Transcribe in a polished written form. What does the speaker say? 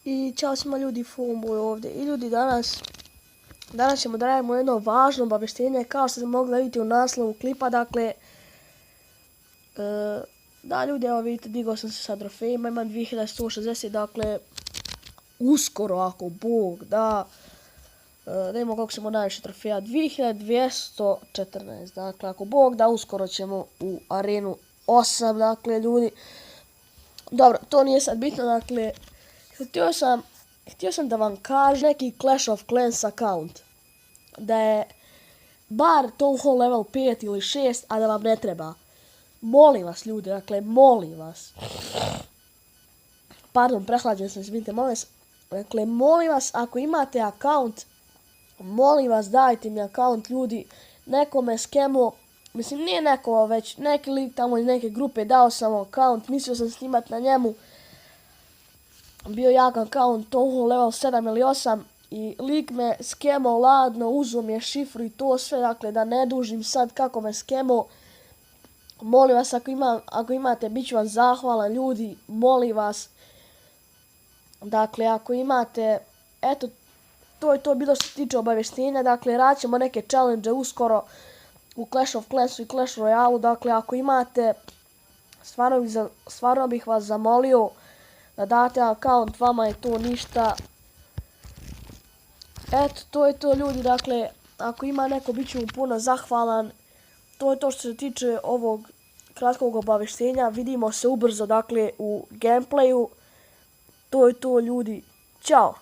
I ćao svima ljudi, Fumboy ovdje. I ljudi, danas ćemo da radimo jedno važno obavještenje, kao što ste mogli vidjeti u naslovu klipa, dakle, da ljudi, evo vidite, digao sam se sa trofejima, imam 2160, dakle, uskoro, ako Bog da, da imamo koliko ćemo najviše trofeja, 2214, dakle, ako Bog da, uskoro ćemo u arenu 8, dakle, ljudi. Dobro, to nije sad bitno, dakle, htio sam da vam kažem neki Clash of Clans account, da je bar Town Hall level 5 ili 6, a da vam ne treba. Molim vas ljudi, dakle, molim vas. Pardon, prehlađen sam, izvinite, molim vas. Dakle, molim vas, ako imate account, molim vas, dajte mi account, ljudi. Neko me skemo, mislim, nije neko, već neki lik tamo iz neke grupe, dao sam account, mislio sam snimat na njemu. Bio jak account, Town Hall level 7 ili 8 i lik me skemo ladno, uzo mi je šifru i to sve, dakle, da ne dužim sad kako me skemo. Molim vas, ako imate, bit ću vam zahvalan, ljudi, molim vas. Dakle, ako imate, eto, to je to bilo što se tiče obavještenja, dakle, radit ćemo neke challenge uskoro u Clash of Clansu i Clash Royale, dakle, ako imate, stvarno bih vas zamolio da date account, vama je to ništa. Eto, to je to, ljudi, dakle, ako ima neko, bit ću mu puno zahvalan. To je to što se tiče ovog kratkog obavještenja, vidimo se ubrzo, dakle, u gameplayu. To je to, ljudi, ćao!